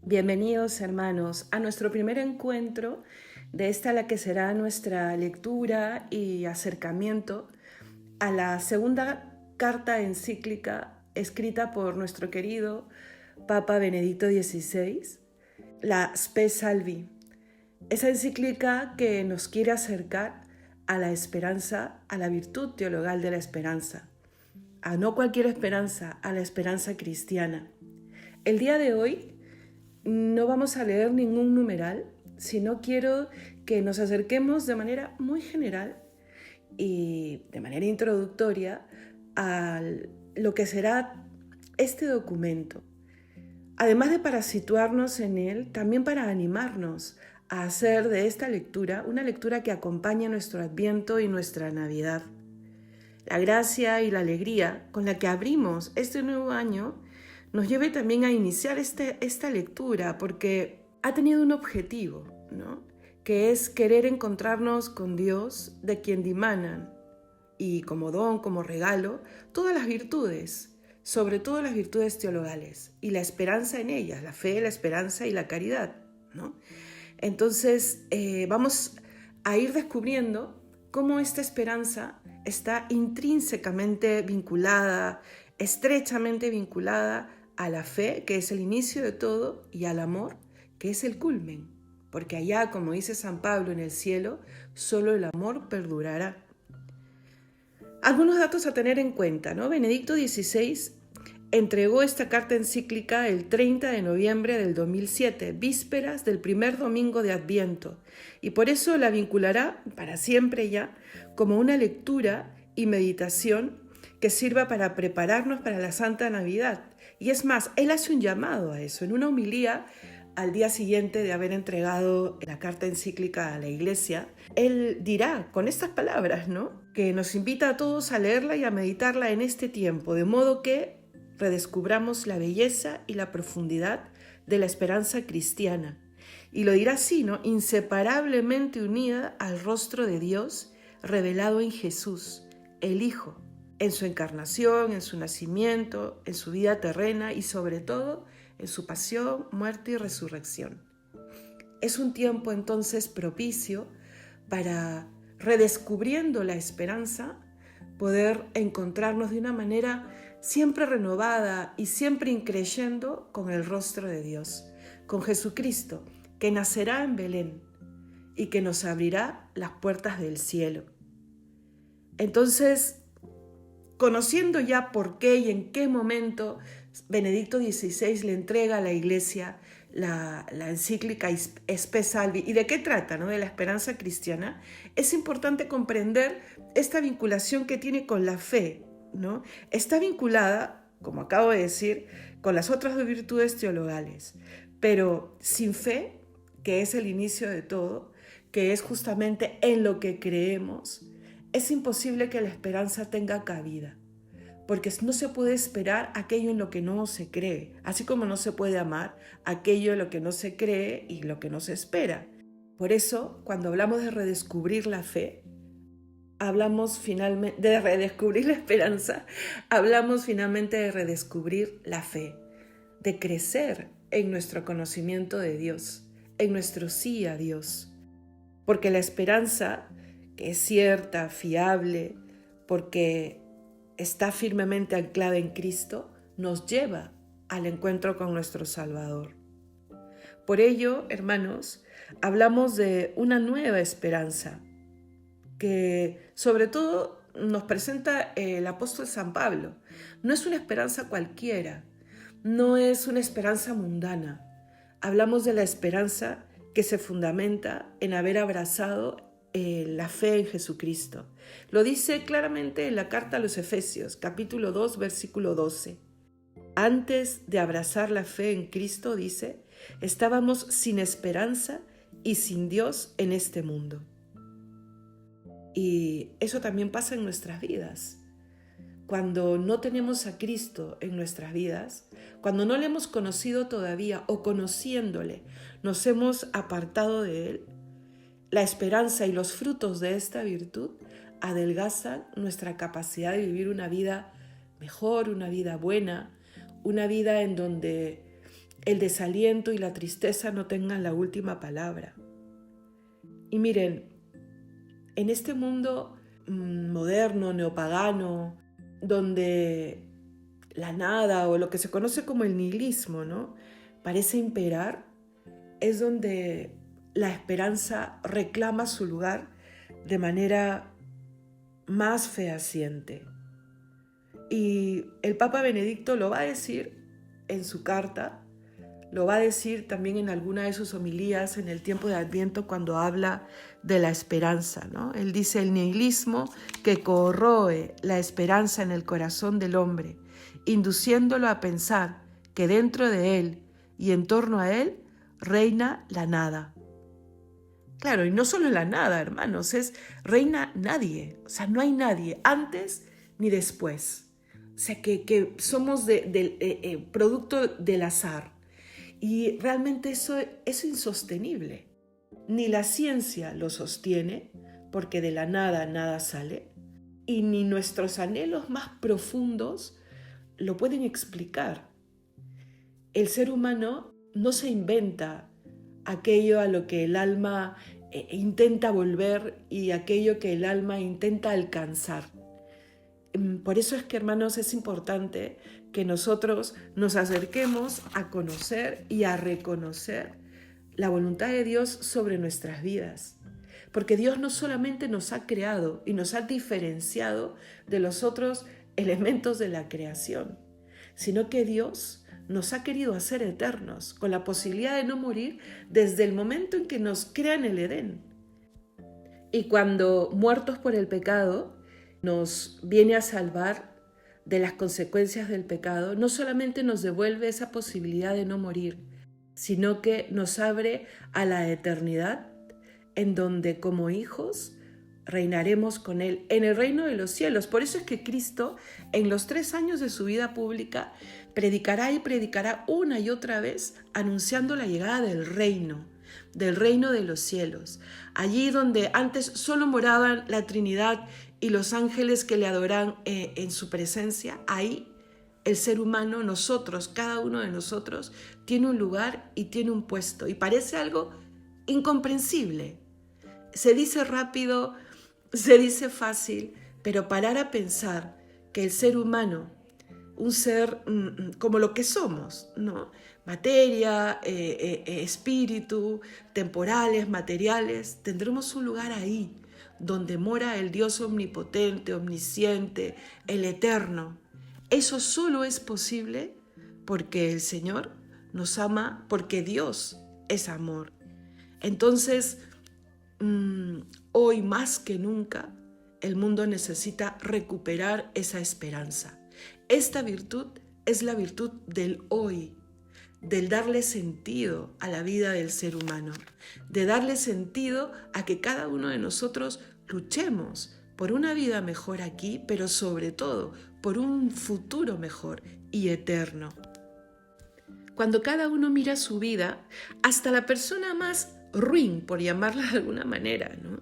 Bienvenidos, hermanos, a nuestro primer encuentro de esta la que será nuestra lectura y acercamiento a la segunda carta encíclica escrita por nuestro querido Papa Benedicto XVI, la Spe Salvi. Esa encíclica que nos quiere acercar a la esperanza, a la virtud teologal de la esperanza, a no cualquier esperanza, a la esperanza cristiana. El día de hoy no vamos a leer ningún numeral, sino quiero que nos acerquemos de manera muy general y de manera introductoria a lo que será este documento. Además de para situarnos en él, también para animarnos a hacer de esta lectura una lectura que acompañe nuestro Adviento y nuestra Navidad. La gracia y la alegría con la que abrimos este nuevo año nos lleve también a iniciar esta lectura, porque ha tenido un objetivo, ¿no? Que es querer encontrarnos con Dios, de quien dimanan, y como don, como regalo, todas las virtudes, sobre todo las virtudes teologales, y la esperanza en ellas, la fe, la esperanza y la caridad, ¿no? Entonces vamos a ir descubriendo cómo esta esperanza está intrínsecamente vinculada, estrechamente vinculada a la fe, que es el inicio de todo, y al amor, que es el culmen. Porque allá, como dice San Pablo, en el cielo, solo el amor perdurará. Algunos datos a tener en cuenta, ¿no? Benedicto XVI entregó esta carta encíclica el 30 de noviembre del 2007, vísperas del primer domingo de Adviento, y por eso la vinculará para siempre ya como una lectura y meditación que sirva para prepararnos para la Santa Navidad. Y es más, él hace un llamado a eso. En una homilía al día siguiente de haber entregado la carta encíclica a la Iglesia, él dirá con estas palabras, ¿no?, que nos invita a todos a leerla y a meditarla en este tiempo, de modo que redescubramos la belleza y la profundidad de la esperanza cristiana. Y lo dirá así, ¿no?, inseparablemente unida al rostro de Dios revelado en Jesús, el Hijo, en su encarnación, en su nacimiento, en su vida terrena y sobre todo en su pasión, muerte y resurrección. Es un tiempo entonces propicio para, redescubriendo la esperanza, poder encontrarnos de una manera siempre renovada y siempre increyendo con el rostro de Dios, con Jesucristo, que nacerá en Belén y que nos abrirá las puertas del cielo. Entonces, conociendo ya por qué y en qué momento Benedicto XVI le entrega a la Iglesia la encíclica Spe Salvi y de qué trata, ¿no?, de la esperanza cristiana, es importante comprender esta vinculación que tiene con la fe, ¿no? Está vinculada, como acabo de decir, con las otras dos virtudes teologales, pero sin fe, que es el inicio de todo, que es justamente en lo que creemos, es imposible que la esperanza tenga cabida, porque no se puede esperar aquello en lo que no se cree, así como no se puede amar aquello en lo que no se cree y lo que no se espera. Por eso, cuando hablamos de redescubrir la fe, hablamos finalmente de redescubrir la esperanza, hablamos finalmente de redescubrir la fe, de crecer en nuestro conocimiento de Dios, en nuestro sí a Dios, porque la esperanza, que es cierta, fiable, porque está firmemente anclada en Cristo, nos lleva al encuentro con nuestro Salvador. Por ello, hermanos, hablamos de una nueva esperanza que sobre todo nos presenta el apóstol San Pablo. No es una esperanza cualquiera, no es una esperanza mundana. Hablamos de la esperanza que se fundamenta en haber abrazado la fe en Jesucristo. Lo dice claramente en la carta a los Efesios, capítulo 2, versículo 12. Antes de abrazar la fe en Cristo, dice, estábamos sin esperanza y sin Dios en este mundo. Y eso también pasa en nuestras vidas. Cuando no tenemos a Cristo en nuestras vidas, cuando no le hemos conocido todavía o conociéndole nos hemos apartado de Él, la esperanza y los frutos de esta virtud adelgazan nuestra capacidad de vivir una vida mejor, una vida buena, una vida en donde el desaliento y la tristeza no tengan la última palabra. Y miren, en este mundo moderno, neopagano, donde la nada o lo que se conoce como el nihilismo, ¿no?, parece imperar, es donde la esperanza reclama su lugar de manera más fehaciente. Y el Papa Benedicto lo va a decir en su carta, lo va a decir también en alguna de sus homilías en el tiempo de Adviento cuando habla de la esperanza, ¿no? Él dice: el nihilismo que corroe la esperanza en el corazón del hombre, induciéndolo a pensar que dentro de él y en torno a él reina la nada. Claro, y no solo la nada, hermanos, reina nadie, o sea, no hay nadie antes ni después. O sea, que somos producto del azar. Y realmente eso es insostenible. Ni la ciencia lo sostiene, porque de la nada nada sale, y ni nuestros anhelos más profundos lo pueden explicar. El ser humano no se inventa aquello a lo que el alma intenta volver y aquello que el alma intenta alcanzar. Por eso es que, hermanos, es importante que nosotros nos acerquemos a conocer y a reconocer la voluntad de Dios sobre nuestras vidas. Porque Dios no solamente nos ha creado y nos ha diferenciado de los otros elementos de la creación, sino que Dios nos ha querido hacer eternos, con la posibilidad de no morir desde el momento en que nos crea en el Edén. Y cuando, muertos por el pecado, nos viene a salvar de las consecuencias del pecado, no solamente nos devuelve esa posibilidad de no morir, sino que nos abre a la eternidad, en donde como hijos reinaremos con Él en el reino de los cielos. Por eso es que Cristo, en los 3 años de su vida pública, predicará y predicará una y otra vez anunciando la llegada del reino de los cielos. Allí donde antes solo moraban la Trinidad y los ángeles que le adoran en su presencia, ahí el ser humano, nosotros, cada uno de nosotros, tiene un lugar y tiene un puesto. Y parece algo incomprensible. Se dice rápido, se dice fácil, pero parar a pensar que el ser humano, un ser como lo que somos, ¿no?, materia, espíritu, temporales, materiales, tendremos un lugar ahí donde mora el Dios omnipotente, omnisciente, el eterno. Eso solo es posible porque el Señor nos ama, porque Dios es amor. Entonces, hoy más que nunca, el mundo necesita recuperar esa esperanza. Esta virtud es la virtud del hoy, del darle sentido a la vida del ser humano, de darle sentido a que cada uno de nosotros luchemos por una vida mejor aquí, pero sobre todo por un futuro mejor y eterno. Cuando cada uno mira su vida, hasta la persona más ruin, por llamarla de alguna manera, ¿no?,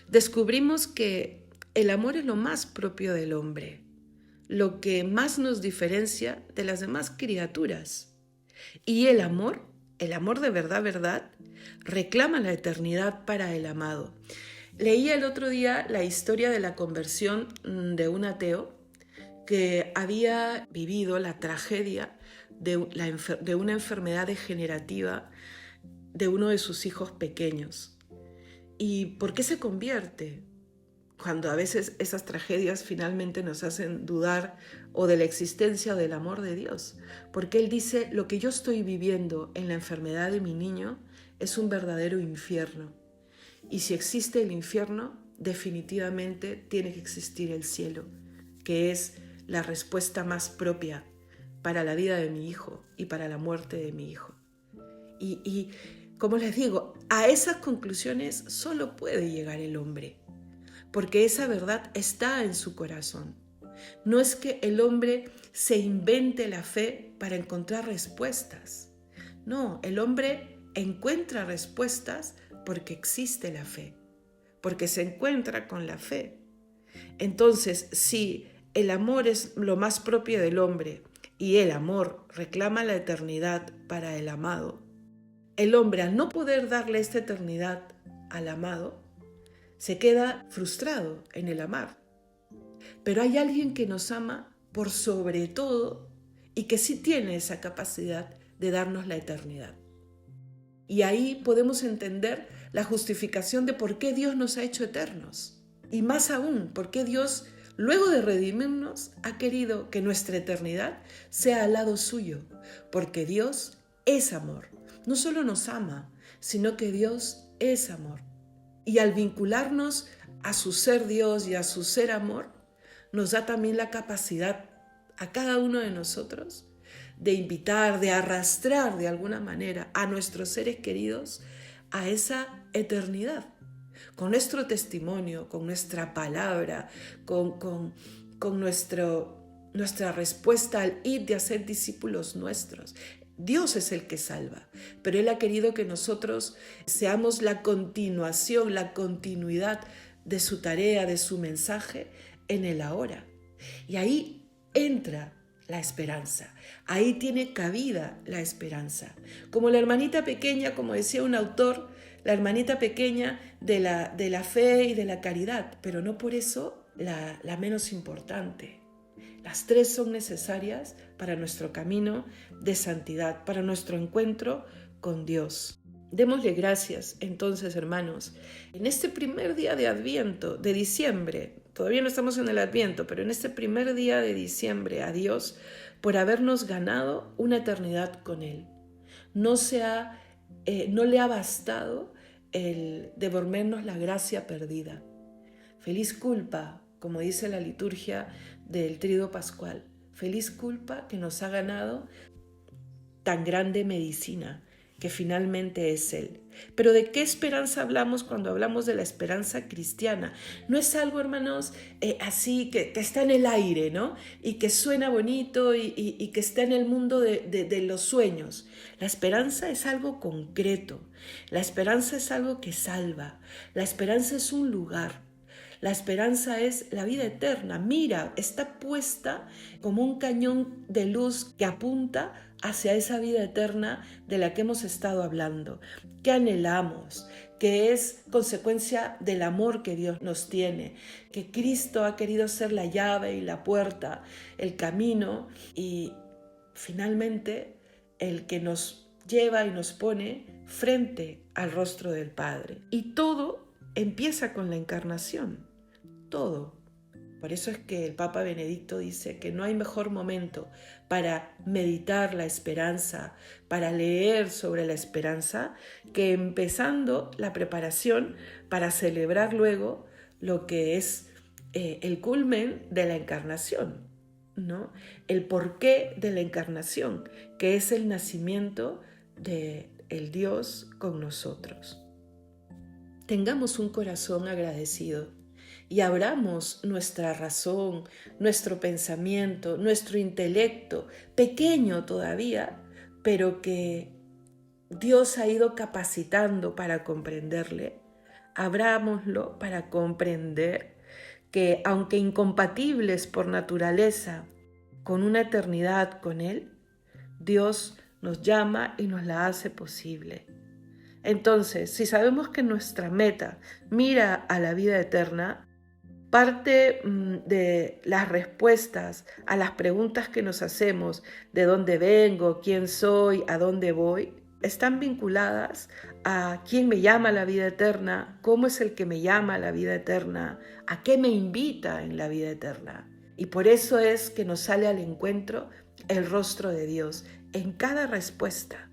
descubrimos que el amor es lo más propio del hombre, lo que más nos diferencia de las demás criaturas. Y el amor de verdad, reclama la eternidad para el amado. Leía el otro día la historia de la conversión de un ateo que había vivido la tragedia de una enfermedad degenerativa de uno de sus hijos pequeños. ¿Y por qué se convierte? Cuando a veces esas tragedias finalmente nos hacen dudar o de la existencia o del amor de Dios. Porque Él dice: lo que yo estoy viviendo en la enfermedad de mi niño es un verdadero infierno. Y si existe el infierno, definitivamente tiene que existir el cielo, que es la respuesta más propia para la vida de mi hijo y para la muerte de mi hijo. Y como les digo, a esas conclusiones solo puede llegar el hombre, porque esa verdad está en su corazón. No es que el hombre se invente la fe para encontrar respuestas. No, el hombre encuentra respuestas porque existe la fe, porque se encuentra con la fe. Entonces, si el amor es lo más propio del hombre y el amor reclama la eternidad para el amado, el hombre, al no poder darle esta eternidad al amado, se queda frustrado en el amar. Pero hay alguien que nos ama por sobre todo y que sí tiene esa capacidad de darnos la eternidad. Y ahí podemos entender la justificación de por qué Dios nos ha hecho eternos. Y más aún, por qué Dios, luego de redimirnos, ha querido que nuestra eternidad sea al lado suyo. Porque Dios es amor. No solo nos ama, sino que Dios es amor. Y al vincularnos a su ser Dios y a su ser amor, nos da también la capacidad a cada uno de nosotros de invitar, de arrastrar de alguna manera a nuestros seres queridos a esa eternidad, con nuestro testimonio, con nuestra palabra, con nuestra respuesta al ir de hacer discípulos nuestros. Dios es el que salva, pero Él ha querido que nosotros seamos la continuación, la continuidad de su tarea, de su mensaje en el ahora. Y ahí entra la esperanza, ahí tiene cabida la esperanza. Como la hermanita pequeña, como decía un autor, la hermanita pequeña de la fe y de la caridad, pero no por eso la menos importante. Las tres son necesarias para nuestro camino de santidad, para nuestro encuentro con Dios. Démosle gracias, entonces, hermanos, en este primer día de Adviento, de diciembre, todavía no estamos en el Adviento, pero en este primer día de diciembre, a Dios por habernos ganado una eternidad con Él. No le ha bastado el devolvernos la gracia perdida. Feliz culpa, como dice la liturgia del Tríodo Pascual. Feliz culpa que nos ha ganado tan grande medicina, que finalmente es Él. Pero ¿de qué esperanza hablamos cuando hablamos de la esperanza cristiana? No es algo, hermanos, así que está en el aire, ¿no? Y que suena bonito y que está en el mundo de los sueños. La esperanza es algo concreto. La esperanza es algo que salva. La esperanza es un lugar. La esperanza es la vida eterna. Mira, está puesta como un cañón de luz que apunta hacia esa vida eterna de la que hemos estado hablando, que anhelamos, que es consecuencia del amor que Dios nos tiene, que Cristo ha querido ser la llave y la puerta, el camino y finalmente el que nos lleva y nos pone frente al rostro del Padre. Y todo empieza con la encarnación. Todo. Por eso es que el Papa Benedicto dice que no hay mejor momento para meditar la esperanza, para leer sobre la esperanza, que empezando la preparación para celebrar luego lo que es el culmen de la encarnación, ¿no? El porqué de la encarnación, que es el nacimiento del Dios con nosotros. Tengamos un corazón agradecido y abramos nuestra razón, nuestro pensamiento, nuestro intelecto, pequeño todavía, pero que Dios ha ido capacitando para comprenderle. Abrámoslo para comprender que, aunque incompatibles por naturaleza con una eternidad con Él, Dios nos llama y nos la hace posible. Entonces, si sabemos que nuestra meta mira a la vida eterna, parte de las respuestas a las preguntas que nos hacemos, de dónde vengo, quién soy, a dónde voy, están vinculadas a quién me llama a la vida eterna, cómo es el que me llama a la vida eterna, a qué me invita en la vida eterna. Y por eso es que nos sale al encuentro el rostro de Dios en cada respuesta,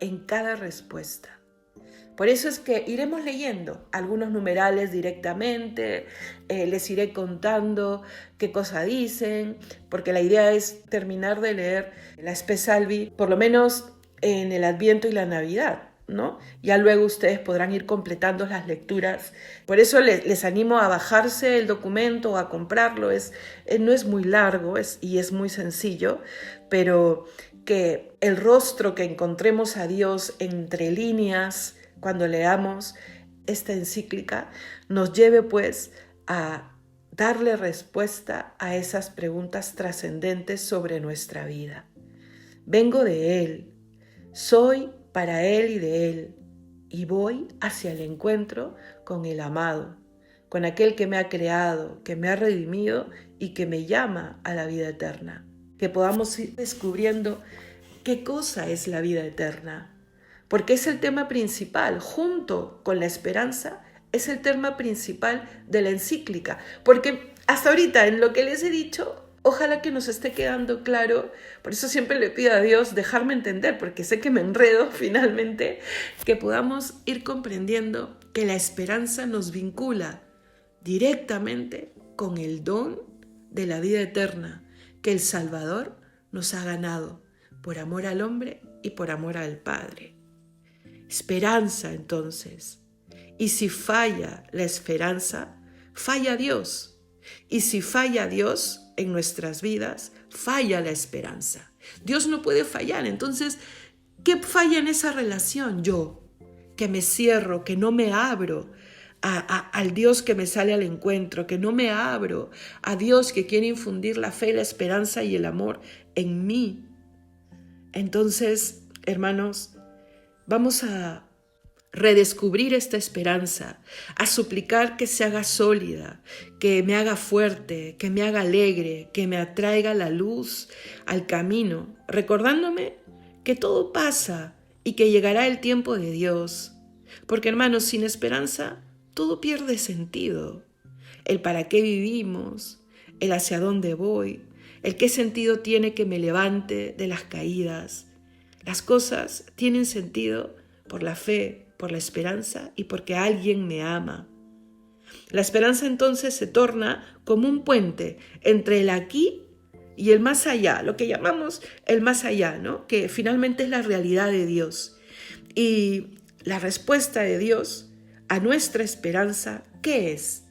en cada respuesta. Por eso es que iremos leyendo algunos numerales directamente, les iré contando qué cosa dicen, porque la idea es terminar de leer la Spe Salvi, por lo menos en el Adviento y la Navidad, ¿no? Ya luego ustedes podrán ir completando las lecturas. Por eso les animo a bajarse el documento o a comprarlo. No es muy largo y es muy sencillo, pero que el rostro que encontremos a Dios entre líneas cuando leamos esta encíclica nos lleve pues a darle respuesta a esas preguntas trascendentes sobre nuestra vida. Vengo de Él, soy para Él y de Él, y voy hacia el encuentro con el amado, con aquel que me ha creado, que me ha redimido y que me llama a la vida eterna. Que podamos ir descubriendo qué cosa es la vida eterna, porque es el tema principal, junto con la esperanza, es el tema principal de la encíclica, porque hasta ahorita en lo que les he dicho, ojalá que nos esté quedando claro, por eso siempre le pido a Dios dejarme entender, porque sé que me enredo finalmente, que podamos ir comprendiendo que la esperanza nos vincula directamente con el don de la vida eterna, que el Salvador nos ha ganado por amor al hombre y por amor al Padre. Esperanza, entonces. Y si falla la esperanza, falla Dios. Y si falla Dios en nuestras vidas, falla la esperanza. Dios no puede fallar. Entonces, ¿qué falla en esa relación? Yo, que me cierro, que no me abro al Dios que me sale al encuentro, que no me abro a Dios que quiere infundir la fe, la esperanza y el amor en mí. Entonces, hermanos, vamos a redescubrir esta esperanza, a suplicar que se haga sólida, que me haga fuerte, que me haga alegre, que me atraiga la luz al camino, recordándome que todo pasa y que llegará el tiempo de Dios. Porque, hermanos, sin esperanza todo pierde sentido. El para qué vivimos, el hacia dónde voy, el qué sentido tiene que me levante de las caídas. Las cosas tienen sentido por la fe, por la esperanza y porque alguien me ama. La esperanza entonces se torna como un puente entre el aquí y el más allá, lo que llamamos el más allá, ¿no? Que finalmente es la realidad de Dios. Y la respuesta de Dios a nuestra esperanza, ¿qué es?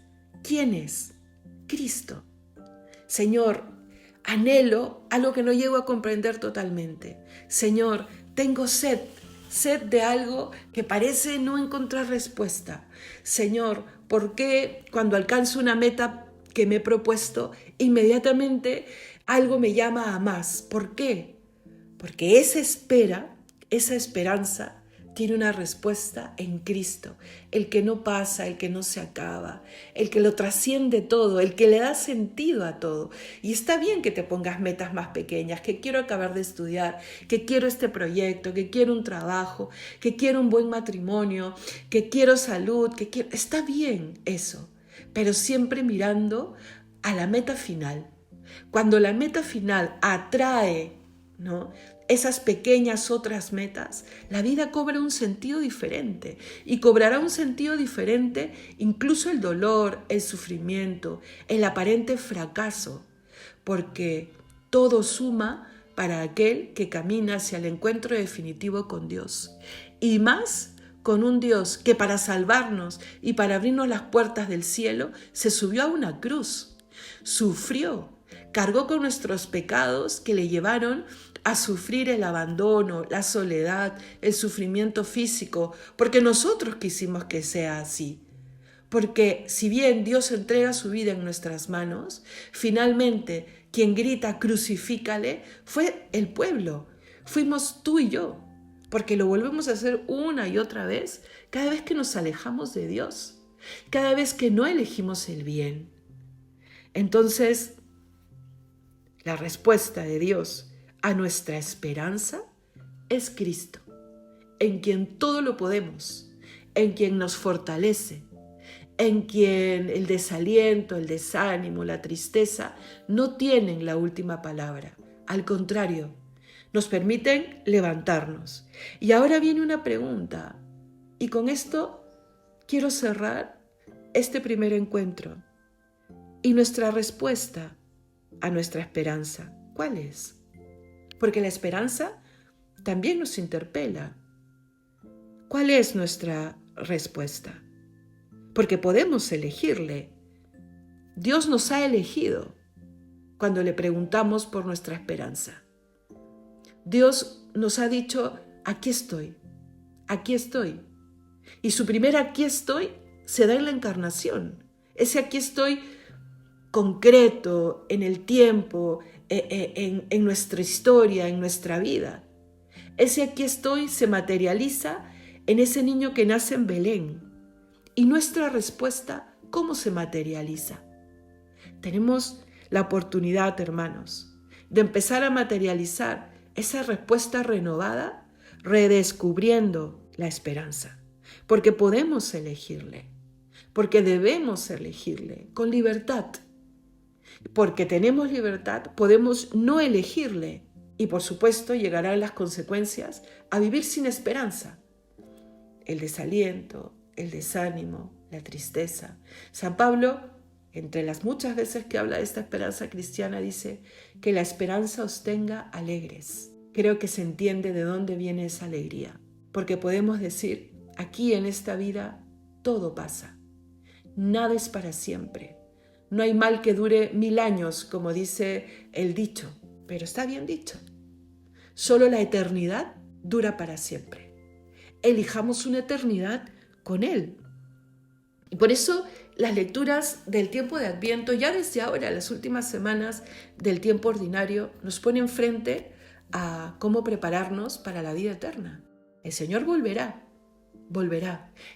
¿Quién es? Cristo. Señor, anhelo algo que no llego a comprender totalmente. Señor, tengo sed de algo que parece no encontrar respuesta. Señor, ¿por qué cuando alcanzo una meta que me he propuesto, inmediatamente algo me llama a más? ¿Por qué? Porque esa esperanza, tiene una respuesta en Cristo, el que no pasa, el que no se acaba, el que lo trasciende todo, el que le da sentido a todo. Y está bien que te pongas metas más pequeñas, que quiero acabar de estudiar, que quiero este proyecto, que quiero un trabajo, que quiero un buen matrimonio, que quiero salud, Está bien eso, pero siempre mirando a la meta final. Cuando la meta final atrae, ¿no?, esas pequeñas otras metas, la vida cobra un sentido diferente y cobrará un sentido diferente incluso el dolor, el sufrimiento, el aparente fracaso, porque todo suma para aquel que camina hacia el encuentro definitivo con Dios. Y más con un Dios que para salvarnos y para abrirnos las puertas del cielo se subió a una cruz, sufrió, cargó con nuestros pecados que le llevaron a sufrir el abandono, la soledad, el sufrimiento físico, porque nosotros quisimos que sea así. Porque si bien Dios entrega su vida en nuestras manos, finalmente quien grita crucifícale fue el pueblo, fuimos tú y yo, porque lo volvemos a hacer una y otra vez cada vez que nos alejamos de Dios, cada vez que no elegimos el bien. Entonces, la respuesta de Dios a nuestra esperanza es Cristo, en quien todo lo podemos, en quien nos fortalece, en quien el desaliento, el desánimo, la tristeza no tienen la última palabra. Al contrario, nos permiten levantarnos. Y ahora viene una pregunta, y con esto quiero cerrar este primer encuentro. Y nuestra respuesta a nuestra esperanza, ¿cuál es? Porque la esperanza también nos interpela. ¿Cuál es nuestra respuesta? Porque podemos elegirle. Dios nos ha elegido cuando le preguntamos por nuestra esperanza. Dios nos ha dicho, aquí estoy, aquí estoy. Y su primer aquí estoy se da en la encarnación. Ese aquí estoy concreto en el tiempo, en nuestra historia, en nuestra vida. Ese aquí estoy se materializa en ese niño que nace en Belén. Y nuestra respuesta, ¿cómo se materializa? Tenemos la oportunidad, hermanos, de empezar a materializar esa respuesta renovada, redescubriendo la esperanza. Porque podemos elegirle, porque debemos elegirle con libertad. Porque tenemos libertad, podemos no elegirle. Y por supuesto llegarán las consecuencias a vivir sin esperanza. El desaliento, el desánimo, la tristeza. San Pablo, entre las muchas veces que habla de esta esperanza cristiana, dice que la esperanza os tenga alegres. Creo que se entiende de dónde viene esa alegría. Porque podemos decir, aquí en esta vida todo pasa. Nada es para siempre. No hay mal que dure 1000 años, como dice el dicho, pero está bien dicho. Solo la eternidad dura para siempre. Elijamos una eternidad con Él. Y por eso las lecturas del tiempo de Adviento, ya desde ahora, las últimas semanas del tiempo ordinario, nos ponen frente a cómo prepararnos para la vida eterna. El Señor volverá.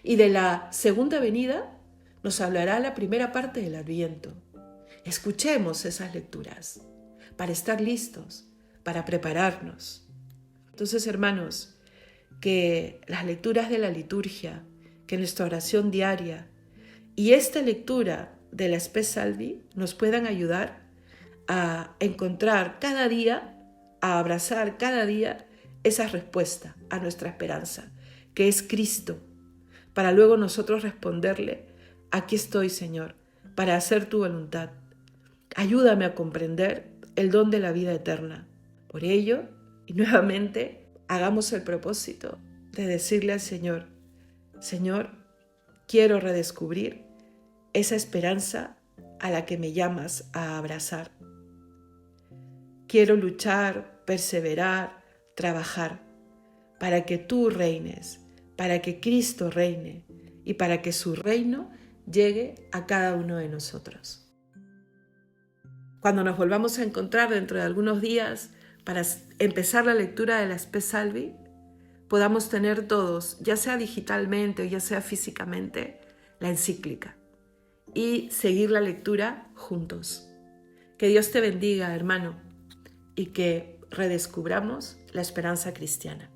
Y de la segunda venida nos hablará la primera parte del Adviento. Escuchemos esas lecturas para estar listos, para prepararnos. Entonces, hermanos, que las lecturas de la liturgia, que nuestra oración diaria y esta lectura de la Spe Salvi nos puedan ayudar a encontrar cada día, a abrazar cada día esa respuesta a nuestra esperanza, que es Cristo, para luego nosotros responderle, aquí estoy, Señor, para hacer tu voluntad. Ayúdame a comprender el don de la vida eterna. Por ello, y nuevamente, hagamos el propósito de decirle al Señor, Señor, quiero redescubrir esa esperanza a la que me llamas a abrazar. Quiero luchar, perseverar, trabajar para que tú reines, para que Cristo reine y para que su reino llegue a cada uno de nosotros. Cuando nos volvamos a encontrar dentro de algunos días para empezar la lectura de la Spe Salvi, podamos tener todos, ya sea digitalmente o ya sea físicamente, la encíclica y seguir la lectura juntos. Que Dios te bendiga, hermano, y que redescubramos la esperanza cristiana.